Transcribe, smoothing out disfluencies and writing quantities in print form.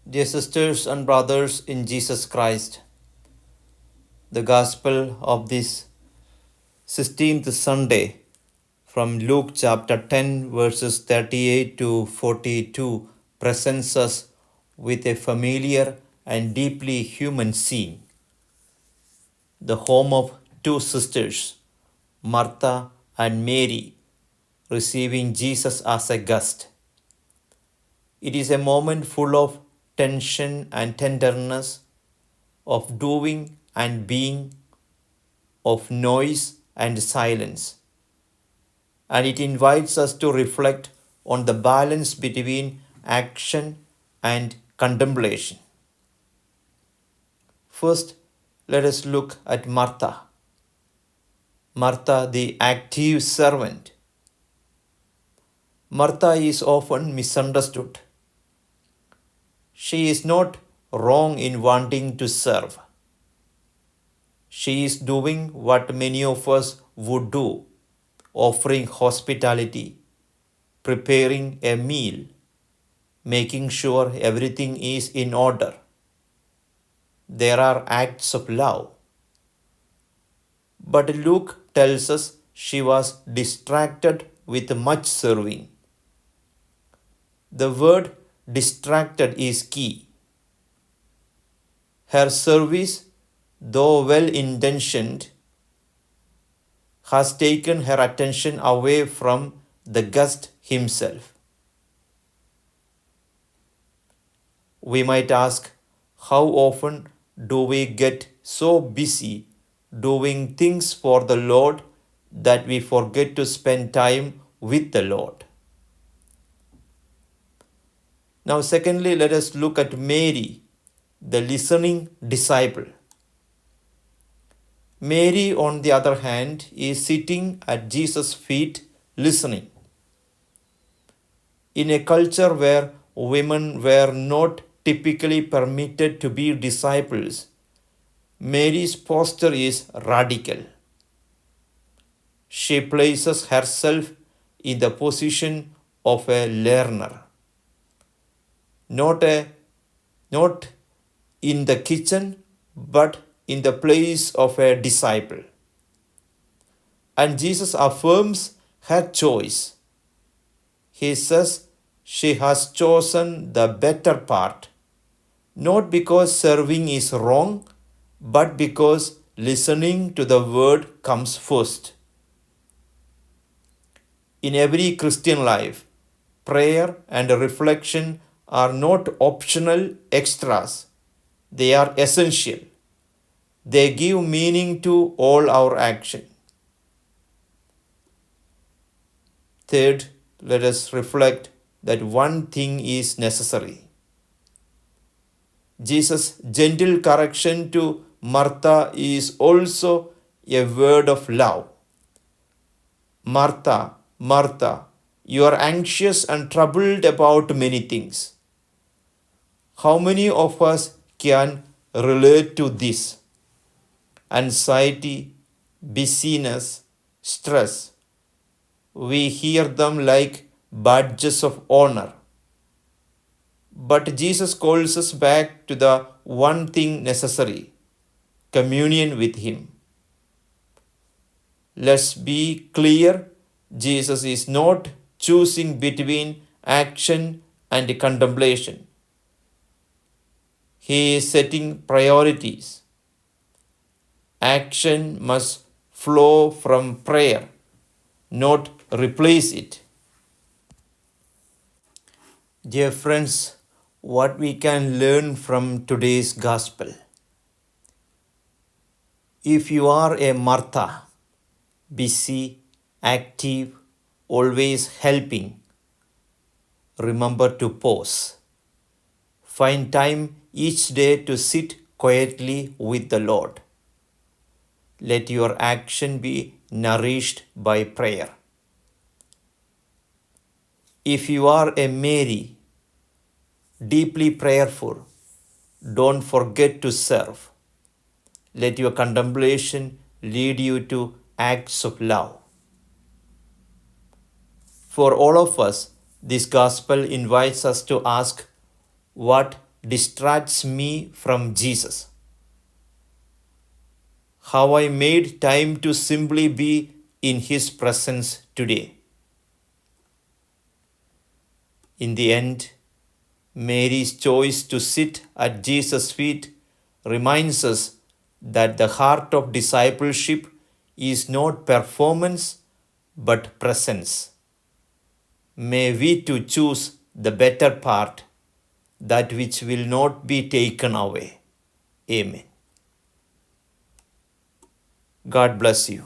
Dear sisters and brothers in Jesus Christ, the Gospel of this 16th Sunday from Luke chapter 10, verses 38 to 42 presents us with a familiar and deeply human scene. The home of two sisters, Martha and Mary, receiving Jesus as a guest. It is a moment full of tension and tenderness, of doing and being, of noise and silence. And it invites us to reflect on the balance between action and contemplation. First, let us look at Martha. Martha, the active servant. Martha is often misunderstood. She is not wrong in wanting to serve. She is doing what many of us would do, offering hospitality, preparing a meal, making sure everything is in order. There are acts of love. But Luke tells us she was distracted with much serving. The word distracted is key. Her service, though well intentioned, has taken her attention away from the guest himself. We might ask, how often do we get so busy doing things for the Lord that we forget to spend time with the Lord? Now, secondly, let us look at Mary, the listening disciple. Mary, on the other hand, is sitting at Jesus' feet listening. In a culture where women were not typically permitted to be disciples, Mary's posture is radical. She places herself in the position of a learner, not in the kitchen, but in the place of a disciple. And Jesus affirms her choice. He says she has chosen the better part, not because serving is wrong, but because listening to the word comes first. In every Christian life, prayer and reflection are not optional extras. They are essential. They give meaning to all our action. Third, let us reflect that one thing is necessary. Jesus' gentle correction to Martha is also a word of love. Martha, Martha, you are anxious and troubled about many things. How many of us can relate to this? Anxiety, busyness, stress. We hear them like badges of honor. But Jesus calls us back to the one thing necessary: communion with Him. Let's be clear, Jesus is not choosing between action and contemplation. He is setting priorities. Action must flow from prayer, not replace it. Dear friends, what we can learn from today's gospel. If you are a Martha, busy, active, always helping, remember to pause. Find time each day to sit quietly with the Lord. Let your action be nourished by prayer. If you are a Mary, deeply prayerful, don't forget to serve. Let your contemplation lead you to acts of love. For all of us, this gospel invites us to ask, what distracts me from Jesus. How I made time to simply be in His presence today. In the end, Mary's choice to sit at Jesus' feet reminds us that the heart of discipleship is not performance but presence. May we too choose the better part, that which will not be taken away. Amen. God bless you.